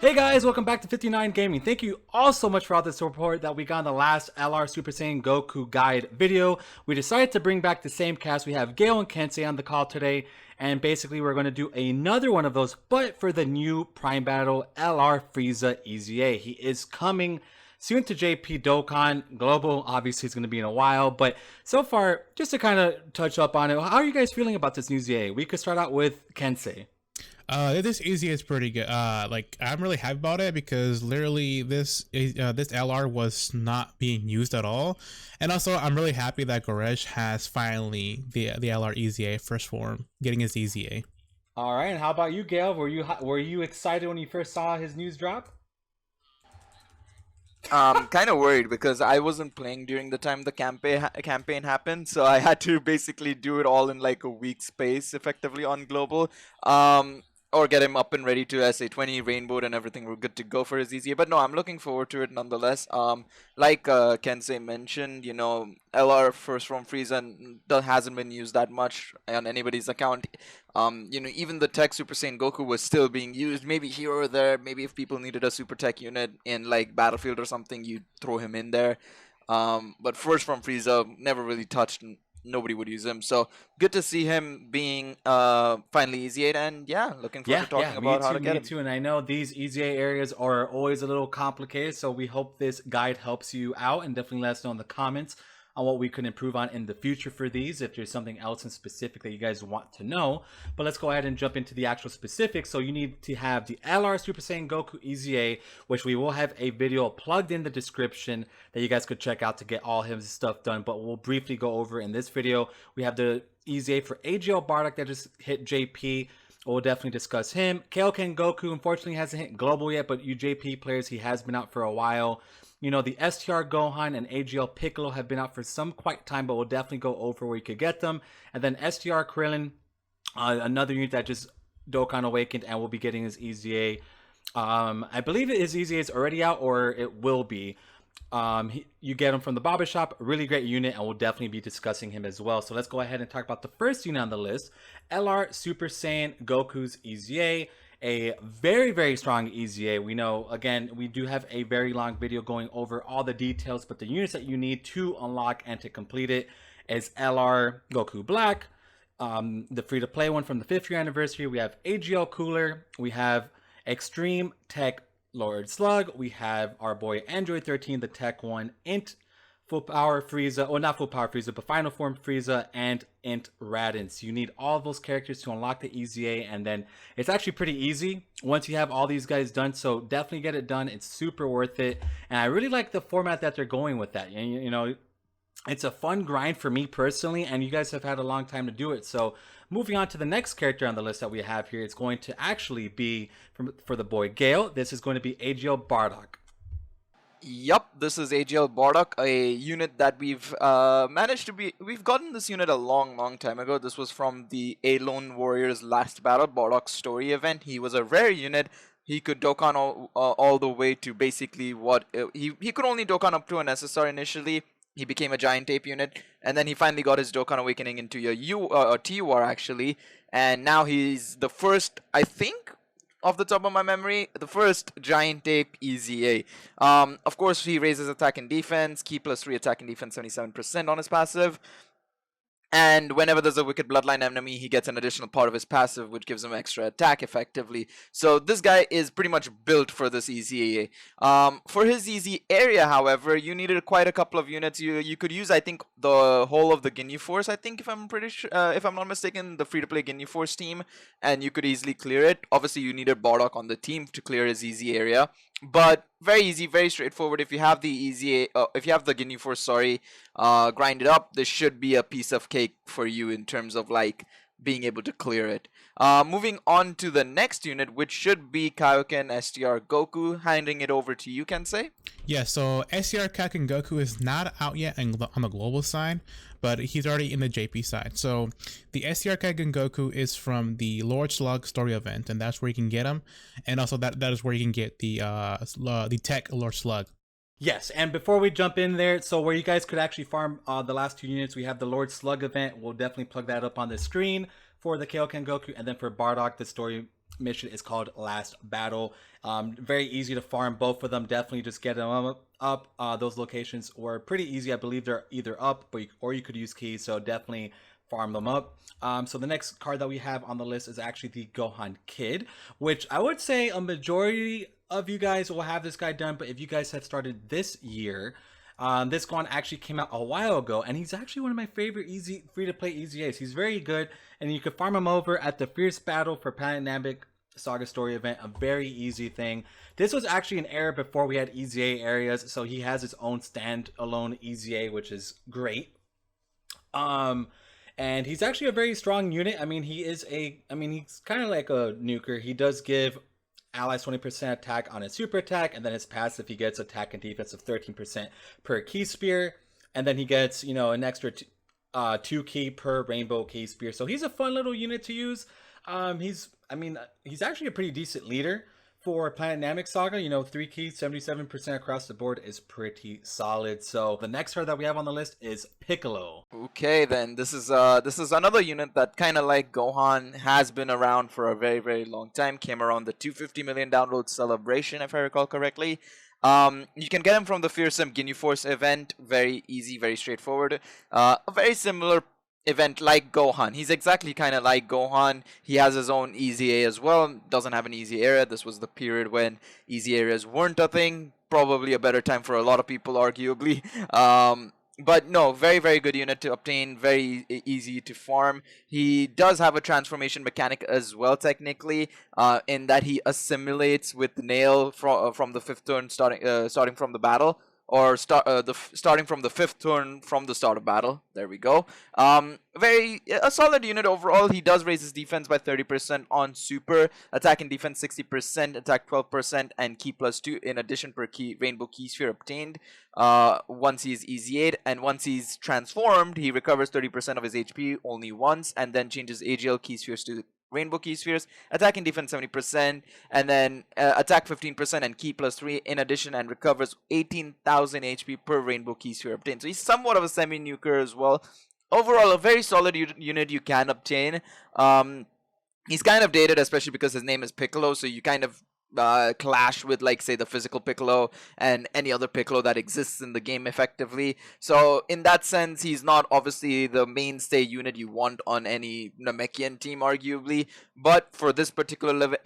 Hey guys, welcome back to 59 Gaming. Thank you all so much for all the support that we got in the last LR Super Saiyan Goku guide video. We decided to bring back the same cast. We have Gale and Kensei on the call today, and basically we're going to do another one of those, but for the new Prime Battle LR Frieza EZA. He is coming soon to JP Dokkan Global. Obviously, it's going to be in a while, but so far, just to kind of touch up on it, how are you guys feeling about this new EZA? We could start out with Kensei. This EZA is pretty good. Like I'm really happy about it because literally this LR was not being used at all, and also I'm really happy that Goresh has finally the LR EZA first form getting his EZA. All right, and how about you, Gale? Were you excited when you first saw his news drop? Kind of worried because I wasn't playing during the time the campaign happened, so I had to basically do it all in like a week space, effectively on global. Or get him up and ready to SA20, Rainbow, and everything. We're good to go for his EZA. But no, I'm looking forward to it nonetheless. Like Kensei mentioned, you know, LR first from Frieza hasn't been used that much on anybody's account. You know, even the Tech Super Saiyan Goku was still being used, maybe here or there. Maybe if people needed a Super Tech unit in like Battlefield or something, you'd throw him in there. But first from Frieza, never really touched. Nobody would use him, so good to see him being finally EZA'd, and yeah, looking forward to talking about how to get him. Me too, and I know these EZA areas are always a little complicated, so we hope this guide helps you out, and definitely let us know in the comments on what we could improve on in the future for these, if there's something else in specific that you guys want to know. But let's go ahead and jump into the actual specifics. So you need to have the LR Super Saiyan Goku EZA, which we will have a video plugged in the description that you guys could check out to get all his stuff done, but we'll briefly go over in this video. We have the EZA for AGL Bardock that just hit JP. We'll definitely discuss him. Kaioken Goku unfortunately hasn't hit global yet, but you JP players, he has been out for a while. You know, the STR Gohan and AGL Piccolo have been out for some quite time, but we'll definitely go over where you could get them. And then STR Krillin, another unit that just Dokkan awakened and will be getting his EZA. I believe his EZA is already out, or it will be. You get him from the barber shop. Really great unit, and we'll definitely be discussing him as well. So let's go ahead and talk about the first unit on the list, LR Super Saiyan Goku's EZA. A very, very strong EZA. We know, again, we do have a very long video going over all the details, but the units that you need to unlock and to complete it is LR Goku Black, the free-to-play one from the 5th year anniversary. We have AGL Cooler. We have Extreme Tech Lord Slug. We have our boy Android 13, the Tech 1, Int Full Power Frieza, or not Full Power Frieza, but Final Form Frieza, and Int Raditz. You need all of those characters to unlock the EZA, and then it's actually pretty easy once you have all these guys done, so definitely get it done. It's super worth it, and I really like the format that they're going with that. You know, it's a fun grind for me personally, and you guys have had a long time to do it. So moving on to the next character on the list that we have here, it's going to actually be for the boy Gale. This is going to be AGL Bardock. Yup, this is AGL Bardock, a unit that we've we've gotten this unit a long time ago. This was from the A Lone Warriors Last Battle, Bardock's story event. He was a rare unit. He could Dokkan all the way to basically what, he could only Dokkan up to an SSR initially. He became a giant tape unit, and then he finally got his Dokkan awakening into a TUR actually, and now he's the first, I think, off the top of my memory, the first giant tape EZA. Of course, he raises attack and defense, key +3 attack and defense 77% on his passive. And whenever there's a Wicked Bloodline enemy, he gets an additional part of his passive, which gives him extra attack effectively. So this guy is pretty much built for this EZA. For his EZ area, however, you needed quite a couple of units. You could use, I think, the whole of the Ginyu Force, I think, if I'm pretty sure, if I'm not mistaken, the free-to-play Ginyu Force team, and you could easily clear it. Obviously, you needed Bardock on the team to clear his EZ area. But very easy, very straightforward. If you have the EZA, if you have the Ginyu Force, grind it up, this should be a piece of cake for you in terms of like being able to clear it. Moving on to the next unit, which should be Kaioken STR Goku. Handing it over to you, Kensei. Yeah, so STR Kaioken Goku is not out yet on the global side, but he's already in the JP side. So the STR Kaioken Goku is from the Lord Slug story event, and that's where you can get him. And also that is where you can get the Tech Lord Slug. Yes, and before we jump in there, so where you guys could actually farm the last 2 units, we have the Lord Slug event. We'll definitely plug that up on the screen for the Kaioken Goku, and then for Bardock, the story mission is called Last Battle. Very easy to farm both of them. Definitely just get them up. Those locations were pretty easy. I believe they're either up, or you could use keys. So definitely farm them up. So the next card that we have on the list is actually the Gohan Kid, which I would say a majority of you guys will have this guy done. But if you guys had started this year, this Gohan actually came out a while ago, and he's actually one of my favorite easy free-to-play EZAs. He's very good, and you can farm him over at the Fierce Battle for Panoramic Saga Story event, a very easy thing. This was actually an era before we had EZA areas, so he has his own standalone EZA, which is great. And he's actually a very strong unit. I mean, he's kind of like a nuker. He does give allies 20% attack on his super attack, and then his passive, he gets attack and defense of 13% per key spear, and then he gets, you know, an extra 2 key per rainbow key spear. So he's a fun little unit to use. He's actually a pretty decent leader for Planet Namek Saga. You know, 3 keys, 77% across the board is pretty solid. So the next card that we have on the list is Piccolo. Okay, then this is another unit that kind of like Gohan has been around for a very, very long time. Came around the 250 million download celebration, if I recall correctly. You can get him from the Fearsome Ginyu Force event. Very easy, very straightforward. A very similar event like Gohan. He's exactly kind of like Gohan. He has his own EZA as well. Doesn't have an EZA area. This was the period when EZA areas weren't a thing. Probably a better time for a lot of people, arguably. But no, very, very good unit to obtain. Very easy to farm. He does have a transformation mechanic as well, technically, in that he assimilates with Nail from the 5th turn, starting from the battle. Or starting from the 5th turn from the start of battle. There we go. A solid unit overall. He does raise his defense by 30% on super, attack and defense 60%, attack 12%, and key +2 in addition per key rainbow key sphere obtained. Once he's EZA'd, and once he's transformed, he recovers 30% of his HP only once, and then changes AGL key spheres to rainbow key spheres, attack and defense 70%, and then attack 15% and key +3 in addition, and recovers 18,000 HP per rainbow key sphere obtained. So he's somewhat of a semi-nuker as well. Overall, a very solid unit you can obtain. He's kind of dated, especially because his name is Piccolo, so you kind of clash with, like, say, the physical Piccolo and any other Piccolo that exists in the game effectively. So in that sense, he's not obviously the mainstay unit you want on any Namekian team, arguably, but for this particular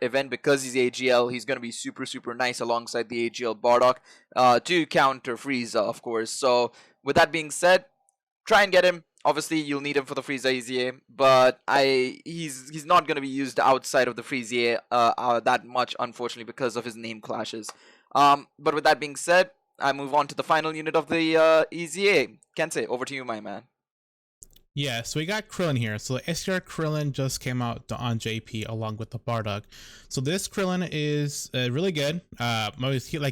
event, because he's AGL, he's going to be super, super nice alongside the AGL Bardock to counter Frieza, of course. So with that being said, try and get him. Obviously, you'll need him for the Frieza EZA, but he's not going to be used outside of the Frieza that much, unfortunately, because of his name clashes. But with that being said, I move on to the final unit of the EZA. Kensei, over to you, my man. Yeah, so we got Krillin here. So STR Krillin just came out on JP along with the Bardock. So this Krillin is really good.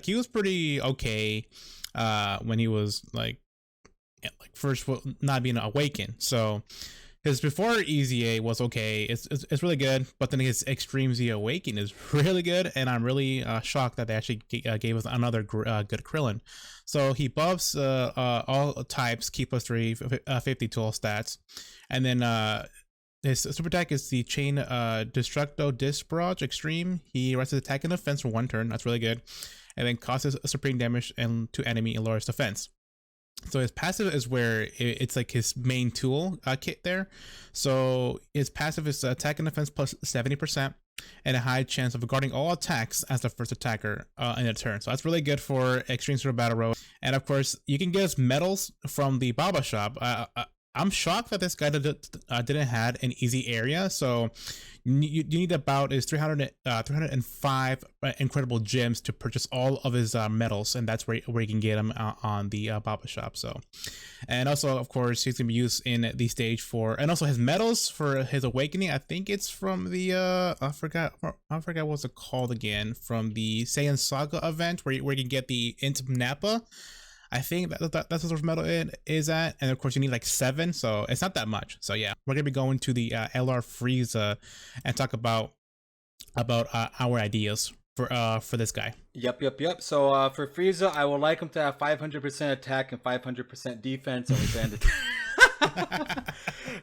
He was pretty okay when he was like first not being awakened. So his before EZA was okay. It's really good, but then his Extreme Z Awaken is really good, and I'm really shocked that they actually gave us another good Krillin. So he buffs all types, key +3, 50 tool stats, and then his super attack is the Chain Destructo Disc Barrage Extreme. He rises attack and defense for 1 turn. That's really good, and then causes supreme damage to enemy and lowers defense. So his passive is where it's like his main tool kit there. So his passive is attack and defense plus 70% and a high chance of guarding all attacks as the first attacker in a turn. So that's really good for Extreme Super Battle Road. And of course, you can get his medals from the Baba shop. I'm shocked that this guy didn't have an easy area. So you need about is 305 incredible gems to purchase all of his medals, and that's where you can get them on the Baba shop. So, and also of course he's gonna be used in the stage for, and also his medals for his awakening. I think it's from the I forgot what's it called again, from the Saiyan Saga event where you can get the Int Nappa. I think that's what medal it is at, and of course you need like 7, so it's not that much. So yeah, we're gonna be going to the LR Frieza and talk about our ideas for this guy. Yep. So for Frieza, I would like him to have 500% attack and 500% defense.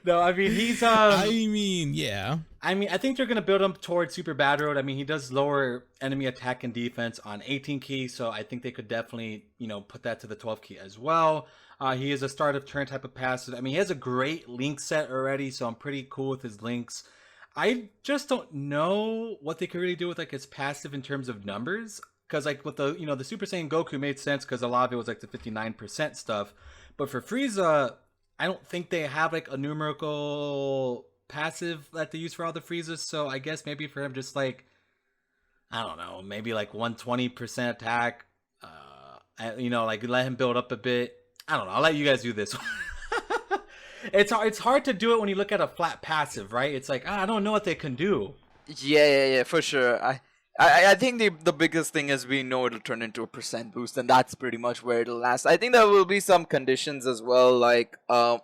No, I mean he's Yeah. I mean, I think they're gonna build him towards Super Bad Road. I mean, he does lower enemy attack and defense on 18 key, so I think they could definitely, put that to the 12 key as well. He is a start of turn type of passive. I mean, he has a great link set already, so I'm pretty cool with his links. I just don't know what they could really do with like his passive in terms of numbers, because like with the Super Saiyan Goku made sense because a lot of it was like the 59% stuff, but for Frieza, I don't think they have like a numerical passive that they use for all the Friezas. So I guess maybe for him, just like I don't know, maybe like 120% attack. Like let him build up a bit. I don't know. I'll let you guys do this. It's hard to do it when you look at a flat passive, right? It's like I don't know what they can do. Yeah, for sure. I think the biggest thing is we know it'll turn into a percent boost, and that's pretty much where it'll last. I think there will be some conditions as well, like there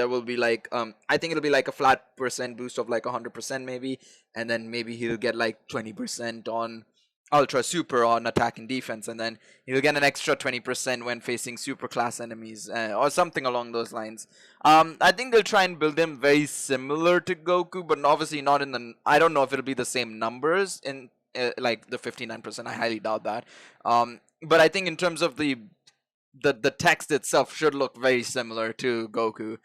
will be like I think it'll be like a flat percent boost of like 100% maybe, and then maybe he'll get like 20% on Ultra Super on attack and defense, and then he'll get an extra 20% when facing super class enemies, or something along those lines. I think they'll try and build him very similar to Goku, but obviously not in the. I don't know if it'll be the same numbers in like the 59%. I highly doubt that. But I think in terms of the text itself should look very similar to Goku.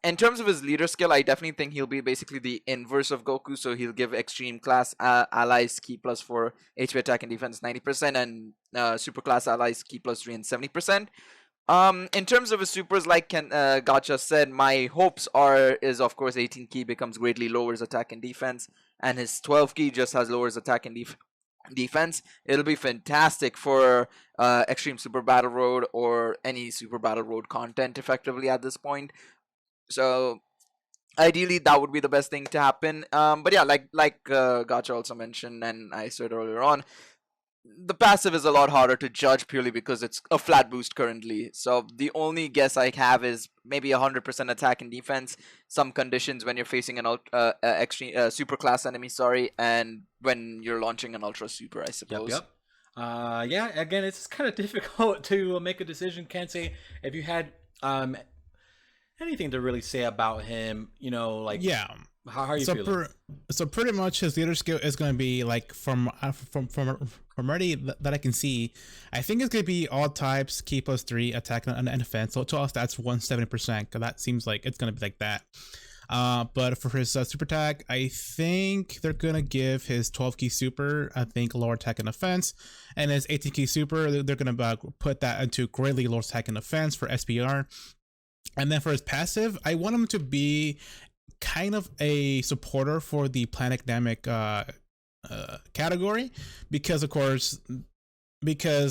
In terms of his leader skill, I definitely think he'll be basically the inverse of Goku. So he'll give extreme class allies ki plus 4 HP attack and defense 90%, and super class allies ki plus 3 and 70%. In terms of his supers, like Gacha said, my hopes is of course 18 key becomes greatly lowers attack and defense, and his 12 key just has lowers attack and defense. It'll be fantastic for Extreme Super Battle Road or any Super Battle Road content effectively at this point. So ideally that would be the best thing to happen. But yeah, like Gacha also mentioned, and I said earlier on, the passive is a lot harder to judge purely because it's a flat boost currently. So the only guess I have is maybe 100% attack and defense, some conditions when you're facing an extreme super class enemy, and when you're launching an ultra super, I suppose. Yep. Yeah, again, it's kind of difficult to make a decision. Can't say if you had anything to really say about him, Yeah. How are you feeling? So pretty much his leader skill is going to be like from already that I can see, I think it's going to be all types, key plus 3, attack and defense. So to us, that's 170%. Because that seems like it's going to be like that. But for his super attack, I think they're going to give his 12 key super, I think, lower attack and defense. And his 18 key super, they're going to put that into greatly lower attack and defense for SPR. And then for his passive, I want him to be kind of a supporter for the Planet Namek category, because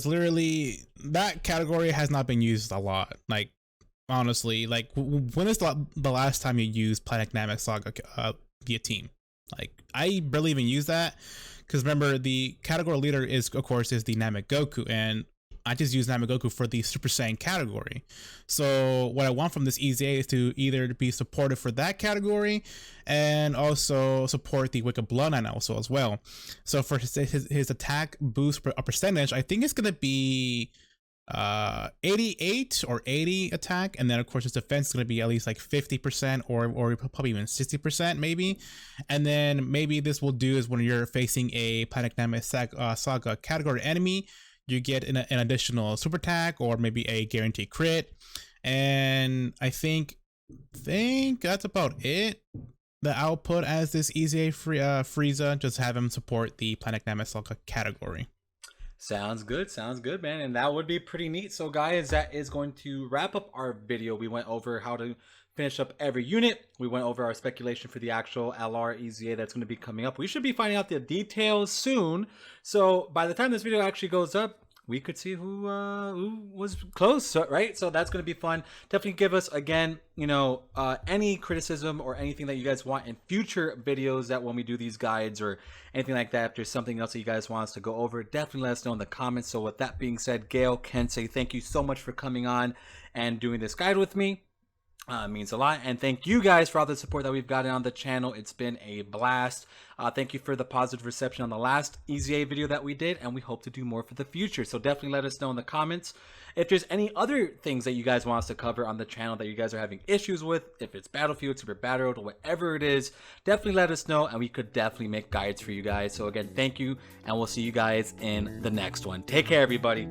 literally that category has not been used a lot. Like honestly, like when is the last time you used Planet Namek Saga via team? Like I barely even use that, because remember the category leader is the Namek Goku, and I just use Namek Goku for the Super Saiyan category. So what I want from this EZA is to either be supportive for that category and also support the Wicked Bloodline also as well. So for his attack boost percentage, I think it's going to be 88 or 80 attack, and then of course his defense is going to be at least like 50% or probably even 60% maybe. And then maybe this will do is when you're facing a Planet Namek Saga category enemy, you get an additional super attack or maybe a guaranteed crit. And I think that's about it. The output as this EZA Frieza, just have him support the Planet Namek Saga category. Sounds good, man. And that would be pretty neat. So guys, that is going to wrap up our video. We went over how to finish up every unit. We went over our speculation for the actual LR EZA that's going to be coming up. We should be finding out the details soon. So by the time this video actually goes up, we could see who was close, right? So that's going to be fun. Definitely give us, again, any criticism or anything that you guys want in future videos, that when we do these guides or anything like that, if there's something else that you guys want us to go over, definitely let us know in the comments. So with that being said, Gail, Kensei, thank you so much for coming on and doing this guide with me. Means a lot. And thank you guys for all the support that we've gotten on the channel. It's been a blast. Thank you for the positive reception on the last EZA video that we did, and we hope to do more for the future. So definitely let us know in the comments if there's any other things that you guys want us to cover on the channel that you guys are having issues with. If it's Battlefield, Super Battle, whatever it is, definitely let us know, and we could definitely make guides for you guys. So again, thank you, and we'll see you guys in the next one. Take care, everybody.